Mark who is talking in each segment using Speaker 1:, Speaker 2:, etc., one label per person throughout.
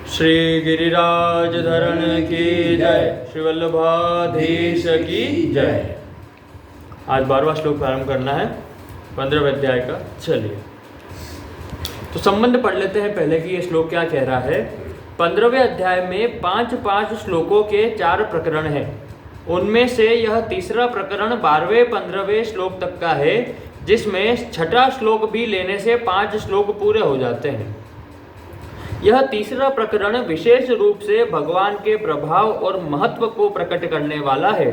Speaker 1: श्री गिरिराज धरण की जय, श्री वल्लभाधीश की जय। आज 12वां श्लोक प्रारंभ करना है 15वें अध्याय का। चलिए तो संबंध पढ़ लेते हैं पहले कि ये श्लोक क्या कह रहा है। 15वें अध्याय में 5 श्लोकों के 4 प्रकरण हैं। उनमें से यह तीसरा प्रकरण 12वें 15वें श्लोक तक का है, जिसमें छठा श्लोक भी लेने से 5 श्लोक पूरे हो जाते हैं। यह तीसरा प्रकरण विशेष रूप से भगवान के प्रभाव और महत्व को प्रकट करने वाला है।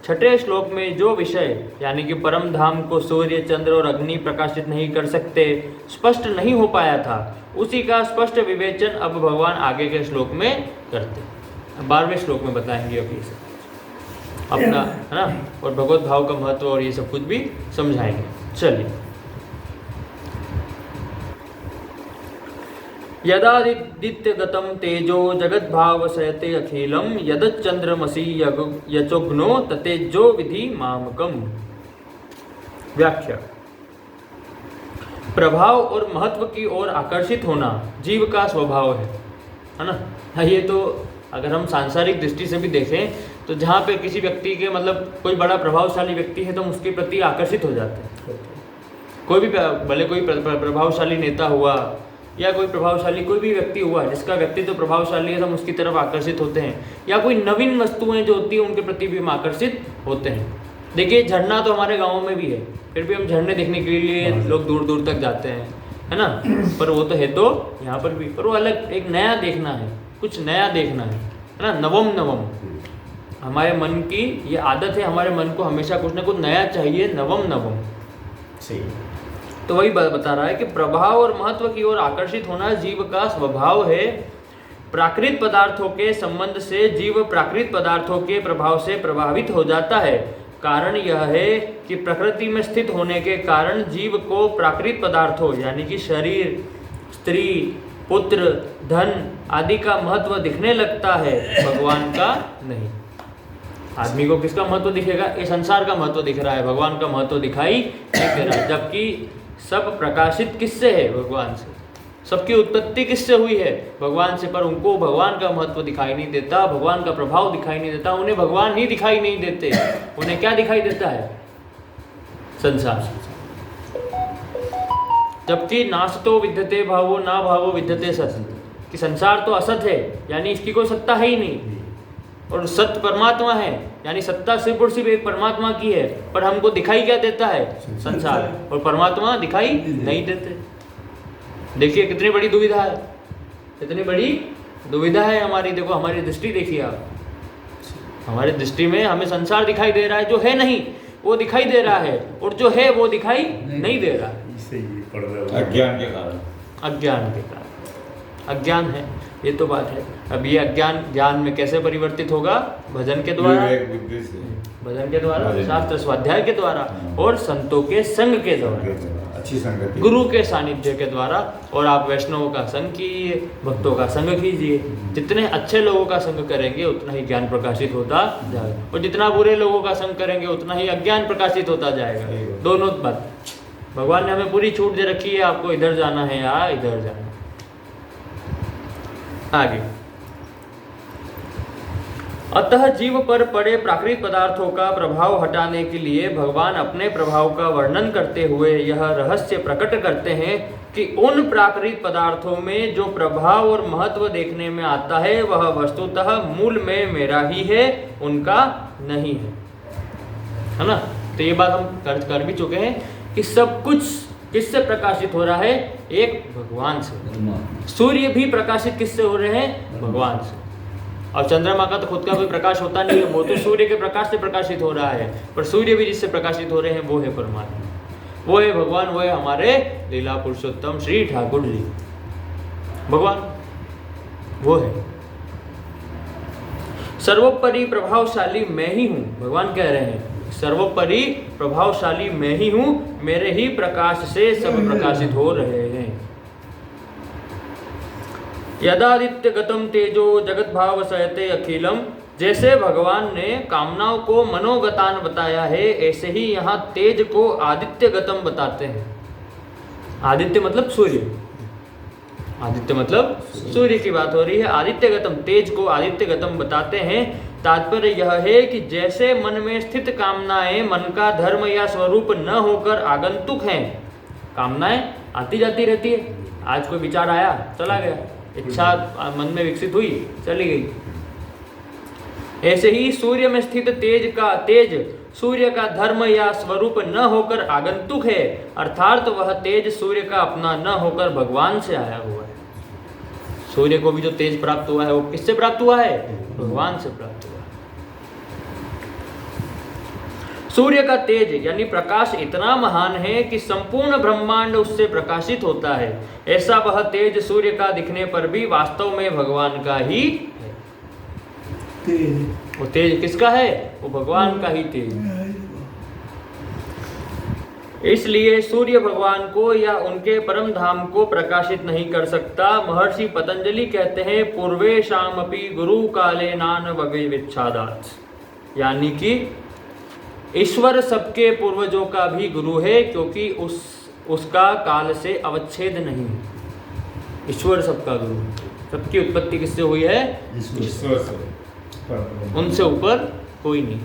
Speaker 1: छठे श्लोक में जो विषय यानी कि परम धाम को सूर्य, चंद्र और अग्नि प्रकाशित नहीं कर सकते, स्पष्ट नहीं हो पाया था, उसी का स्पष्ट विवेचन अब भगवान आगे के श्लोक में करते हैं। 12वें श्लोक में बताएंगे अभी अपना, है ना, और भगवत भाव का महत्व और ये सब कुछ भी समझाएंगे। चलिए, यदादित्यगतं तेजो जगद्भावसयते अखिलम यदच्चंद्रमसि यचोग्नो ततेजो विधि मामकम। व्याख्या। प्रभाव और महत्व की ओर आकर्षित होना जीव का स्वभाव है ना। ये तो अगर हम सांसारिक दृष्टि से भी देखें तो जहाँ पे किसी व्यक्ति के मतलब कोई बड़ा प्रभावशाली व्यक्ति है तो हम उसके प्रति आकर्षित हो जाते हैं। कोई भी भले कोई प्रभावशाली नेता हुआ या कोई प्रभावशाली कोई भी व्यक्ति हुआ जिसका व्यक्तित्व तो प्रभावशाली है तो हम उसकी तरफ आकर्षित होते हैं, या कोई नवीन वस्तुएं जो होती है उनके प्रति भी हम आकर्षित होते हैं। देखिए, झरना तो हमारे गाँव में भी है, फिर भी हम झरने देखने के लिए लोग दूर दूर तक जाते हैं, है ना। पर वो तो है तो यहाँ पर भी, पर वो अलग एक नया देखना है, कुछ नया देखना है ना। नवम हमारे मन की ये आदत है, हमारे मन को हमेशा कुछ ना कुछ नया चाहिए, नवम सही। तो वही बता रहा है कि प्रभाव और महत्व की ओर आकर्षित होना जीव का स्वभाव है। प्राकृत पदार्थों के संबंध से जीव प्राकृत पदार्थों के प्रभाव से प्रभावित हो जाता है। कारण यह है कि प्रकृति में स्थित होने के कारण जीव को प्राकृत पदार्थों यानी कि शरीर, स्त्री, पुत्र, धन आदि का महत्व दिखने लगता है, भगवान का नहीं। आदमी को किसका महत्व दिखेगा? इस संसार का महत्व दिख रहा है, भगवान का महत्व दिखाई नहीं दे रहा है। जबकि सब प्रकाशित किससे है? भगवान से। सबकी उत्पत्ति किससे हुई है? भगवान से। पर उनको भगवान का महत्व दिखाई नहीं देता, भगवान का प्रभाव दिखाई नहीं देता, उन्हें भगवान ही दिखाई नहीं देते। उन्हें क्या दिखाई देता है? संसार। जबकि नासतो विद्यते भावो ना भावो विद्यते सत्, कि संसार तो असत है यानी इसकी कोई सत्ता है ही नहीं, और सत्य परमात्मा है यानी सत्ता सिर्फ और सिर्फ एक परमात्मा की है। पर हमको दिखाई क्या देता है? संसार, और परमात्मा दिखाई नहीं देते। देखिए कितनी बड़ी दुविधा है, कितनी बड़ी दुविधा है हमारी। देखो हमारी दृष्टि देखिए आप, हमारी दृष्टि में हमें संसार दिखाई दे रहा है, जो है नहीं वो दिखाई दे रहा है, और जो है वो दिखाई नहीं दे रहा है।
Speaker 2: अज्ञान के कारण,
Speaker 1: अज्ञान के कारण, अज्ञान है, ये तो बात है। अब ये अज्ञान ज्ञान में कैसे परिवर्तित होगा? भजन के द्वारा, भजन के द्वारा, शास्त्र स्वाध्याय के द्वारा, और संतों के संग के द्वारा,
Speaker 2: अच्छी संगति,
Speaker 1: गुरु के सानिध्य के द्वारा। और आप वैष्णवों का संग कीजिए, भक्तों का संग कीजिए। जितने अच्छे लोगों का संग करेंगे उतना ही ज्ञान प्रकाशित होता जाएगा, और जितना बुरे लोगों का संग करेंगे उतना ही अज्ञान प्रकाशित होता जाएगा। दोनों बात भगवान ने हमें पूरी छूट दे रखी है, आपको इधर जाना है या इधर जाना है। आगे, अतः जीव पर पड़े प्राकृतिक पदार्थों का प्रभाव हटाने के लिए भगवान अपने प्रभाव का वर्णन करते हुए यह रहस्य प्रकट करते हैं कि उन प्राकृतिक पदार्थों में जो प्रभाव और महत्व देखने में आता है वह वस्तुतः मूल में मेरा ही है, उनका नहीं है ना। तो ये बात हम कर भी चुके हैं कि सब कुछ किससे प्रकाशित हो रहा है? एक भगवान से। सूर्य भी प्रकाशित किससे हो रहे हैं? भगवान से। और चंद्रमा का तो खुद का कोई प्रकाश होता नहीं है, वो तो सूर्य के प्रकाश से प्रकाशित हो रहा है। पर सूर्य भी जिससे प्रकाशित हो रहे हैं वो है परमात्मा, वो है भगवान, वो है हमारे लीला पुरुषोत्तम श्री ठाकुर जी। भगवान वो है। सर्वोपरि प्रभावशाली मैं ही हूँ, भगवान कह रहे हैं सर्वोपरि प्रभावशाली मैं ही हूँ, मेरे ही प्रकाश से सब प्रकाशित हो रहे हैं। यदादित्य गतम तेजो जगत भाव सहते अखिलम, जैसे भगवान ने कामनाओं को मनोगतान बताया है, ऐसे ही यहाँ तेज को आदित्य गतम बताते हैं। आदित्य मतलब सूर्य, आदित्य मतलब सूर्य की बात हो रही है। आदित्य गतम, तेज को आदित्य गतम बताते हैं। तात्पर्य यह है कि जैसे मन में स्थित कामनाएं मन का धर्म या स्वरूप न होकर आगंतुक हैं, कामनाएं आती जाती रहती है, आज कोई विचार आया चला गया, इच्छा मन में विकसित हुई चली गई, ऐसे ही सूर्य में स्थित तेज सूर्य का धर्म या स्वरूप न होकर आगंतुक है, अर्थात वह तेज सूर्य का अपना न होकर भगवान से आया हुआ है। सूर्य को भी जो तेज प्राप्त हुआ है वो किससे प्राप्त हुआ है? भगवान से प्राप्त हुआ है। सूर्य का तेज यानी प्रकाश इतना महान है कि संपूर्ण ब्रह्मांड उससे प्रकाशित होता है। ऐसा वह तेज सूर्य का दिखने पर भी वास्तव में भगवान का ही है। वो तेज किसका है? वो भगवान का ही तेज। इसलिए सूर्य भगवान को या उनके परम धाम को प्रकाशित नहीं कर सकता। महर्षि पतंजलि कहते हैं पूर्वेशामपि गुरु काले नान विच्छादात्, यानी कि ईश्वर सबके पूर्वजों का भी गुरु है, क्योंकि उसका काल से अवच्छेद नहीं है। ईश्वर सबका गुरु, सबकी उत्पत्ति किससे हुई है? ईश्वर से, उनसे ऊपर कोई नहीं।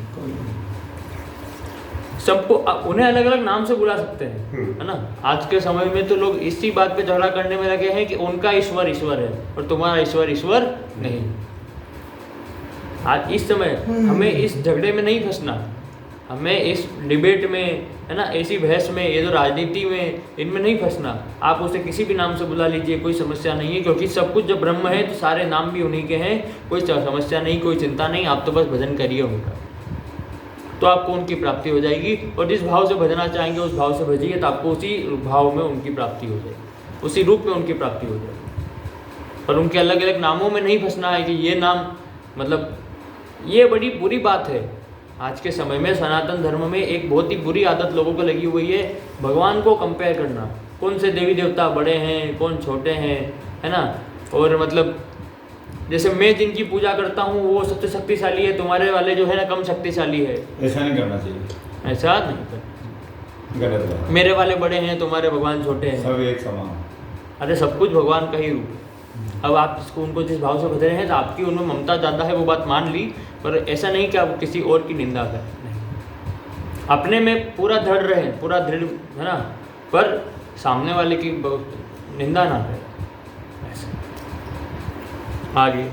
Speaker 1: सबको उन्हें अलग अलग नाम से बुला सकते हैं, है ना। आज के समय में तो लोग इसी बात पे झगड़ा करने में लगे हैं कि उनका ईश्वर ईश्वर है और तुम्हारा ईश्वर ईश्वर नहीं। आज इस समय हमें इस झगड़े में नहीं फंसना, हमें इस डिबेट में, है ना, ऐसी बहस में, ये जो राजनीति में, इनमें नहीं फंसना। आप उसे किसी भी नाम से बुला लीजिए, कोई समस्या नहीं है, क्योंकि सब कुछ जब ब्रह्म है तो सारे नाम भी उन्हीं के हैं। कोई समस्या नहीं, कोई चिंता नहीं, आप तो बस भजन करिए उनका, तो आपको उनकी प्राप्ति हो जाएगी। और जिस भाव से भजना चाहेंगे उस भाव से भजिए, तो आपको उसी भाव में उनकी प्राप्ति हो जाएगी, उसी रूप में उनकी प्राप्ति हो जाएगी। पर उनके अलग अलग नामों में नहीं फंसना है कि ये नाम, मतलब ये बड़ी बुरी बात है। आज के समय में सनातन धर्म में एक बहुत ही बुरी आदत लोगों को लगी हुई है, भगवान को कंपेयर करना, कौन से देवी देवता बड़े हैं, कौन छोटे हैं, है ना। और मतलब जैसे मैं जिनकी पूजा करता हूँ वो सबसे शक्तिशाली है, तुम्हारे वाले जो है ना कम शक्तिशाली है। ऐसा नहीं करना चाहिए, ऐसा नहीं करना, गलत है। मेरे वाले बड़े हैं, तुम्हारे भगवान छोटे हैं, सब एक समान। अरे सब कुछ भगवान का ही रूप है। अब आप इसको उनको जिस भाव से बता रहे हैं तो आपकी उनमें ममता ज़्यादा है, वो बात मान ली, पर ऐसा नहीं कि आप किसी और की निंदा करें। अपने में पूरा दृढ़ रहे, पूरा दृढ़, है ना, पर सामने वाले की निंदा ना करें। आगे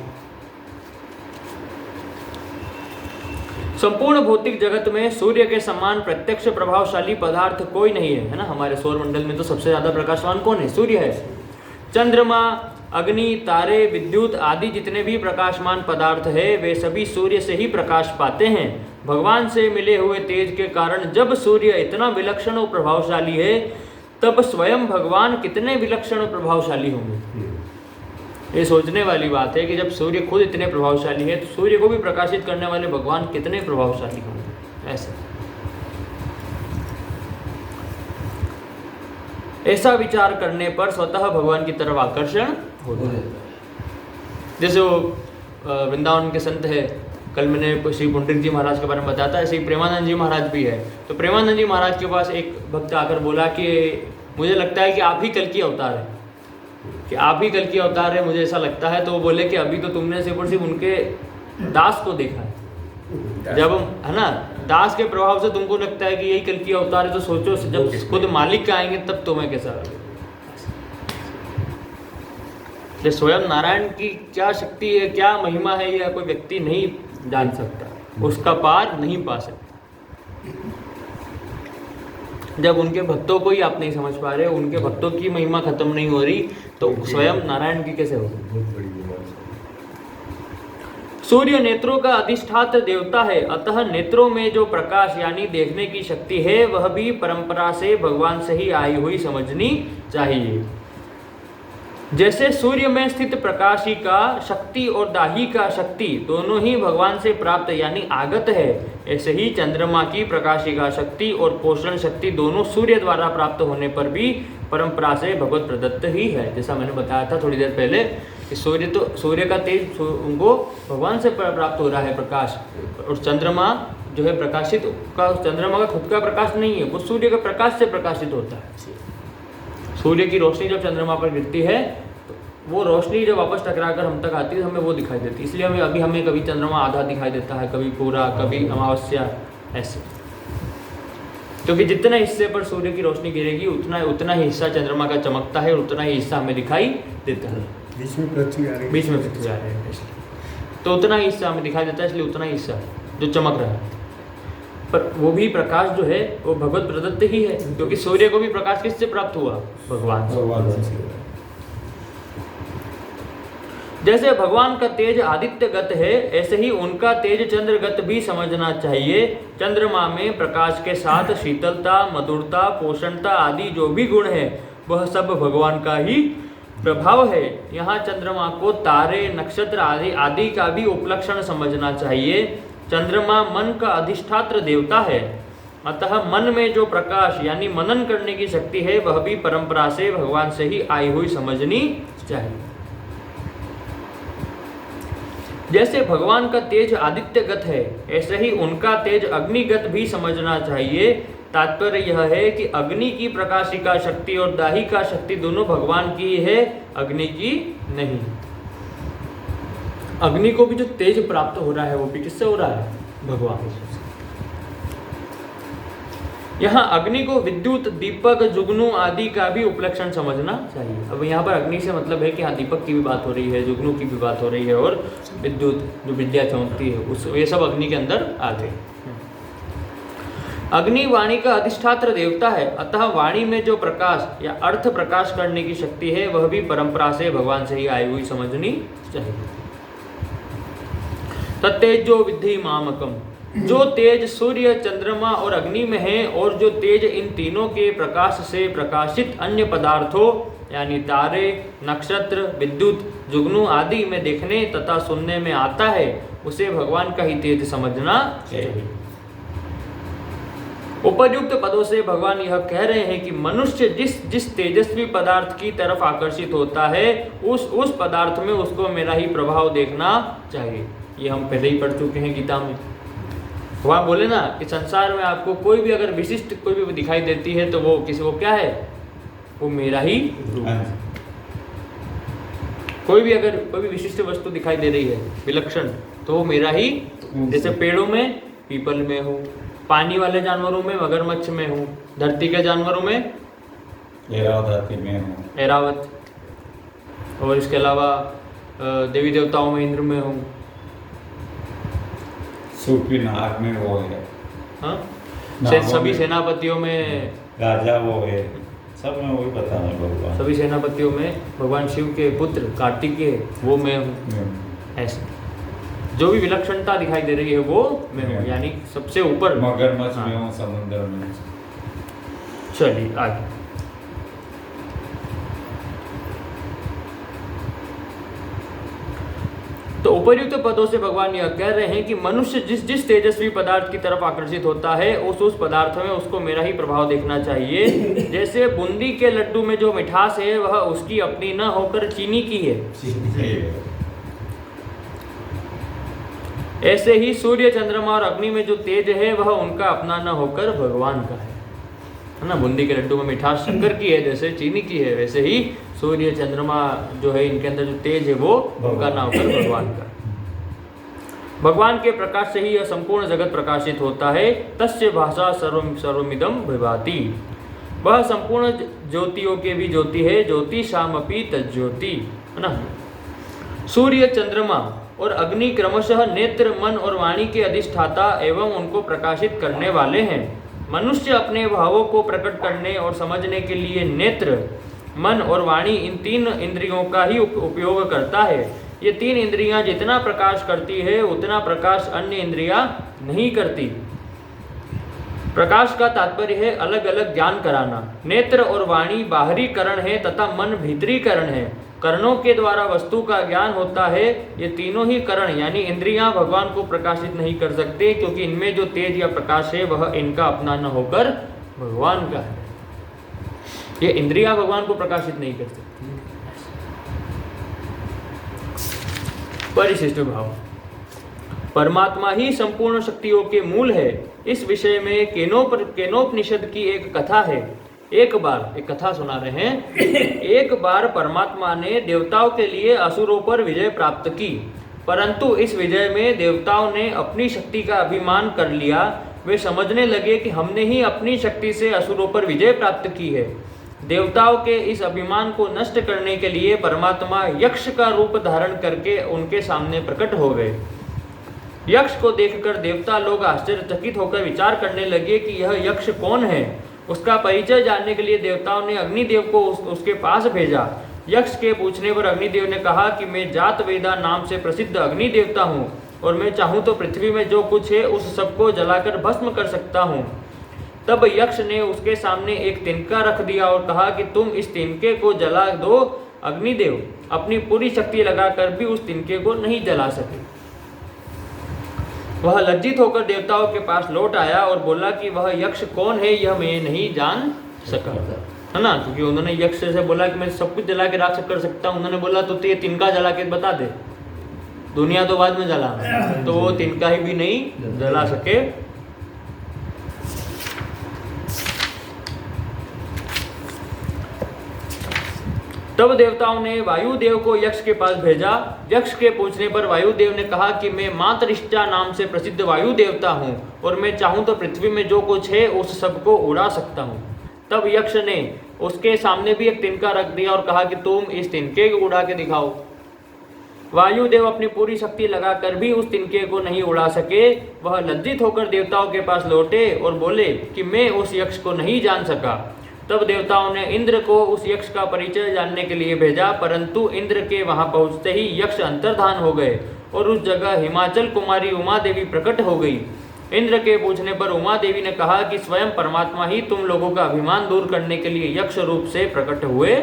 Speaker 1: संपूर्ण भौतिक जगत में सूर्य के समान प्रत्यक्ष प्रभावशाली पदार्थ कोई नहीं है ना। हमारे सौर मंडल में तो सबसे ज्यादा प्रकाशवान कौन है? सूर्य है। चंद्रमा, अग्नि, तारे, विद्युत आदि जितने भी प्रकाशमान पदार्थ है वे सभी सूर्य से ही प्रकाश पाते हैं। भगवान से मिले हुए तेज के कारण जब सूर्य इतना विलक्षण और प्रभावशाली है, तब स्वयं भगवान कितने विलक्षण और प्रभावशाली होंगे। ये सोचने वाली बात है कि जब सूर्य खुद इतने प्रभावशाली है तो सूर्य को भी प्रकाशित करने वाले भगवान कितने प्रभावशाली होंगे। ऐसा विचार करने पर स्वतः भगवान की तरफ आकर्षण होता है। जैसे वो वृंदावन के संत है, कल मैंने श्री पुंडरीक जी महाराज के बारे में बताया था, ऐसे ही प्रेमानंद जी महाराज भी है। तो प्रेमानंद जी महाराज के पास एक भक्त आकर बोला कि मुझे लगता है कि आप ही कल की अवतार है, कि आप ही कल की अवतार है, मुझे ऐसा लगता है। तो वो बोले कि अभी तो तुमने सिर्फ और सिर्फ उनके दास को देखा है, जब हम, है ना, दास के प्रभाव से तुमको लगता है कि यही कल की अवतार है, तो सोचो जब खुद मालिक का आएंगे तब तुम्हें कैसा लगेगा। स्वयं नारायण की क्या शक्ति है, क्या महिमा है, यह कोई व्यक्ति नहीं जान सकता, उसका पार नहीं पा सकता। जब उनके भक्तों को ही आप नहीं समझ पा रहे, उनके भक्तों की महिमा खत्म नहीं हो रही, तो स्वयं नारायण की कैसे होगी। सूर्य नेत्रों का अधिष्ठात्र देवता है, अतः नेत्रों में जो प्रकाश यानी देखने की शक्ति है वह भी परंपरा से भगवान से ही आई हुई समझनी चाहिए। जैसे सूर्य में स्थित प्रकाशी का शक्ति और दाही का शक्ति दोनों ही भगवान से प्राप्त यानी आगत है, ऐसे ही चंद्रमा की प्रकाशी का शक्ति और पोषण शक्ति दोनों सूर्य द्वारा प्राप्त होने पर भी परंपरा से भगवत प्रदत्त ही है। जैसा मैंने बताया था थोड़ी देर पहले कि सूर्य का तेज उनको भगवान से प्राप्त हो रहा है प्रकाश, और चंद्रमा जो है प्रकाशित का, चंद्रमा का खुद का प्रकाश नहीं है, वो सूर्य के प्रकाश से प्रकाशित होता है। सूर्य की रोशनी जब चंद्रमा पर गिरती है तो वो रोशनी जब वापस टकरा कर हम तक आती है हमें वो दिखाई देती है। इसलिए हमें कभी चंद्रमा आधा दिखाई देता है, कभी पूरा, कभी अमावस्या, ऐसे। क्योंकि जितने हिस्से पर सूर्य की रोशनी गिरेगी उतना ही हिस्सा चंद्रमा का चमकता है और उतना ही हिस्सा हमें दिखाई देता है।
Speaker 2: बीच में पृथ्वी आ रही
Speaker 1: है इसलिए, तो उतना ही हिस्सा हमें दिखाई देता है, इसलिए उतना ही हिस्सा जो चमक रहा है। पर वो भी प्रकाश जो है वो भगवत प्रदत्त ही है, क्योंकि सूर्य को भी प्रकाश किससे प्राप्त हुआ? भगवान से। जैसे भगवान का तेज आदित्यगत है, ऐसे ही उनका तेज चंद्रगत भी समझना चाहिए। चंद्रमा में प्रकाश के साथ शीतलता, मधुरता, पोषणता आदि जो भी गुण है वह सब भगवान का ही प्रभाव है। यहाँ चंद्रमा को तारे, नक्षत्र आदि का भी उपलक्षण समझना चाहिए। चंद्रमा मन का अधिष्ठात्र देवता है, अतः मन में जो प्रकाश यानी मनन करने की शक्ति है वह भी परंपरा से भगवान से ही आई हुई समझनी चाहिए। जैसे भगवान का तेज आदित्यगत है, ऐसे ही उनका तेज अग्निगत भी समझना चाहिए। तात्पर्य यह है कि अग्नि की प्रकाशिका शक्ति और दाहिका शक्ति दोनों भगवान की है, अग्नि की नहीं। अग्नि को भी जो तेज प्राप्त हो रहा है वो भी किससे हो रहा है? भगवान से। यहाँ अग्नि को विद्युत, दीपक, जुगनू आदि का भी उपलक्षण समझना चाहिए। अब यहाँ पर अग्नि से मतलब है कि हाँ दीपक की भी बात हो रही है, जुगनू की भी बात हो रही है, और विद्युत जो विद्या चमकती है उस ये सब अग्नि के अंदर आते हैं। अग्नि वाणी का अधिष्ठात्र देवता है, अतः वाणी में जो प्रकाश या अर्थ प्रकाश करने की शक्ति है वह भी परंपरा से भगवान से ही आई हुई समझनी चाहिए। तत्तेजो विद्धि मामकम, जो तेज सूर्य, चंद्रमा और अग्नि में है और जो तेज इन तीनों के प्रकाश से प्रकाशित अन्य पदार्थों यानी तारे, नक्षत्र, विद्युत, जुगनू आदि में देखने तथा सुनने में आता है, उसे भगवान का ही तेज समझना चाहिए। उपर्युक्त पदों से भगवान यह कह रहे हैं कि मनुष्य जिस तेजस्वी पदार्थ की तरफ आकर्षित होता है उस पदार्थ में उसको मेरा ही प्रभाव देखना चाहिए। ये हम पहले ही पढ़ चुके हैं गीता में। वहाँ बोले ना कि संसार में आपको कोई भी अगर विशिष्ट कोई भी दिखाई देती है तो वो किसी को क्या है? वो मेरा ही रूप है। कोई भी अगर कोई भी विशिष्ट वस्तु दिखाई दे रही है विलक्षण, तो वो मेरा ही, जैसे पेड़ों में पीपल में हूँ, पानी वाले जानवरों में मगरमच्छ में हूँ, धरती के जानवरों में
Speaker 2: ऐरावत में हूँ,
Speaker 1: ऐरावत, और इसके अलावा देवी देवताओं में इंद्र में हूँ,
Speaker 2: सूपी नाग में वो है,
Speaker 1: हाँ सभी सेनापतियों में
Speaker 2: राजा वो है, सब में वही पता है भगवान।
Speaker 1: सभी सेनापतियों में भगवान शिव के पुत्र कार्तिकेय वो मैं हूँ। ऐसे जो भी विलक्षणता दिखाई दे रही है वो मैं हूँ, यानी सबसे ऊपर
Speaker 2: मगरमच्छ में हूँ, समुद्र में।
Speaker 1: चलिए आगे। तो उपर्युक्त पदों से भगवान यह कह रहे हैं कि मनुष्य जिस तेजस्वी पदार्थ की तरफ आकर्षित होता है उस पदार्थ में उसको मेरा ही प्रभाव देखना चाहिए। जैसे बूंदी के लड्डू में जो मिठास है वह उसकी अपनी न होकर चीनी की है, ऐसे ही सूर्य, चंद्रमा और अग्नि में जो तेज है वह उनका अपना न होकर भगवान का है ना। बूंदी के लड्डू में मिठास शंकर की है, जैसे चीनी की है, वैसे ही सूर्य, चंद्रमा जो है इनके अंदर जो तेज है वो उनका ना होकर भगवान का। भगवान के प्रकाश से ही यह संपूर्ण जगत प्रकाशित होता है। तस्य भाषा सर्वमिदं विभाति, वह संपूर्ण ज्योतियों के भी ज्योति है। ज्योति शामपि तज्ज्योति, है ना। सूर्य, चंद्रमा और अग्नि क्रमशः नेत्र, मन और वाणी के अधिष्ठाता एवं उनको प्रकाशित करने वाले हैं। मनुष्य अपने भावों को प्रकट करने और समझने के लिए नेत्र, मन और वाणी इन तीन इंद्रियों का ही उपयोग करता है। ये तीन इंद्रियां जितना प्रकाश करती है उतना प्रकाश अन्य इंद्रियां नहीं करती। प्रकाश का तात्पर्य है अलग अलग ज्ञान कराना। नेत्र और वाणी बाहरी करण है तथा मन भीतरी करण है। कर्णों के द्वारा वस्तु का ज्ञान होता है। ये तीनों ही करण यानी इंद्रियां भगवान को प्रकाशित नहीं कर सकते, क्योंकि इनमें जो तेज या प्रकाश है वह इनका अपना न होकर भगवान का है। ये इंद्रियां भगवान को प्रकाशित नहीं कर सकती। परिशिष्ट भाव, परमात्मा ही संपूर्ण शक्तियों के मूल है। इस विषय में केनोपनिषद की एक कथा है। एक बार, एक कथा सुना रहे हैं, एक बार परमात्मा ने देवताओं के लिए असुरों पर विजय प्राप्त की, परंतु इस विजय में देवताओं ने अपनी शक्ति का अभिमान कर लिया। वे समझने लगे कि हमने ही अपनी शक्ति से असुरों पर विजय प्राप्त की है। देवताओं के इस अभिमान को नष्ट करने के लिए परमात्मा यक्ष का रूप धारण करके उनके सामने प्रकट हो गए। यक्ष को देखकर देवता लोग आश्चर्यचकित होकर विचार करने लगे कि यह यक्ष कौन है। उसका परिचय जानने के लिए देवताओं ने अग्निदेव को उसके पास भेजा। यक्ष के पूछने पर अग्निदेव ने कहा कि मैं जातवेदा नाम से प्रसिद्ध अग्नि देवता हूँ और मैं चाहूँ तो पृथ्वी में जो कुछ है उस सबको जलाकर भस्म कर सकता हूँ। तब यक्ष ने उसके सामने एक तिनका रख दिया और कहा कि तुम इस तिनके को जला दो। अग्निदेव अपनी पूरी शक्ति लगाकर भी उस तिनके को नहीं जला सके। वह लज्जित होकर देवताओं के पास लौट आया और बोला कि वह यक्ष कौन है यह मैं नहीं जान सका, है ना, क्योंकि उन्होंने यक्ष से बोला कि मैं सब कुछ जला के राख कर सकता हूँ। उन्होंने बोला तो ये तिनका जला के बता दे, दुनिया तो बाद में जलाना, तो वो तिनका ही भी नहीं जला सके। तब देवताओं ने वायुदेव को यक्ष के पास भेजा। यक्ष के पूछने पर वायुदेव ने कहा कि मैं मातरिष्टा नाम से प्रसिद्ध वायु देवता हूँ और मैं चाहूँ तो पृथ्वी में जो कुछ है उस सबको उड़ा सकता हूँ। तब यक्ष ने उसके सामने भी एक तिनका रख दिया और कहा कि तुम इस तिनके को उड़ा के दिखाओ। वायुदेव अपनी पूरी शक्ति लगाकर भी उस तिनके को नहीं उड़ा सके। वह लज्जित होकर देवताओं के पास लौटे और बोले कि मैं उस यक्ष को नहीं जान सका। तब देवताओं ने इंद्र को उस यक्ष का परिचय जानने के लिए भेजा, परंतु इंद्र के वहां पहुंचते ही यक्ष अंतर्धान हो गए और उस जगह हिमाचल कुमारी उमा देवी प्रकट हो गई। इंद्र के पूछने पर उमा देवी ने कहा कि स्वयं परमात्मा ही तुम लोगों का अभिमान दूर करने के लिए यक्ष रूप से प्रकट हुए।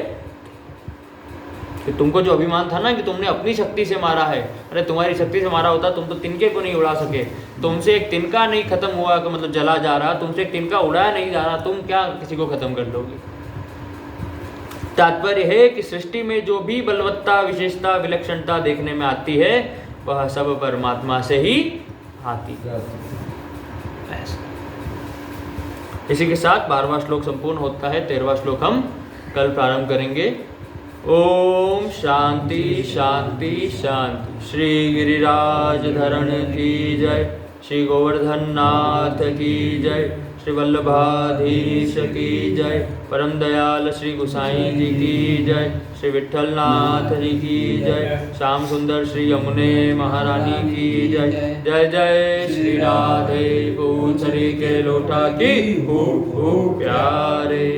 Speaker 1: कि तुमको जो अभिमान था ना कि तुमने अपनी शक्ति से मारा है, अरे तुम्हारी शक्ति से मारा होता तुम तो तिनके को नहीं उड़ा सके। तुमसे एक तिनका नहीं खत्म हुआ कि मतलब जला जा रहा, तुमसे एक तिनका उड़ाया नहीं जा रहा, तुम क्या किसी को खत्म कर लोगे। तात्पर्य है कि सृष्टि में जो भी बलवत्ता, विशेषता, विलक्षणता देखने में आती है वह सब परमात्मा से ही आती है। इसी के साथ 12वां श्लोक संपूर्ण होता है। 13वां श्लोक हम कल प्रारंभ करेंगे। ओम शांति शांति शांति। श्री गिरिराज धरण की जय, श्री गोवर्धन नाथ की जय, श्री वल्लभाधीश की जय, परम दयाल श्री गुसाई जी की जय, श्री विठ्ठल नाथ जी की जय, श्याम सुंदर श्री यमुने महारानी की जय। जय जय श्री राधे पूछरी के लोटा की खूब खूब प्यारे।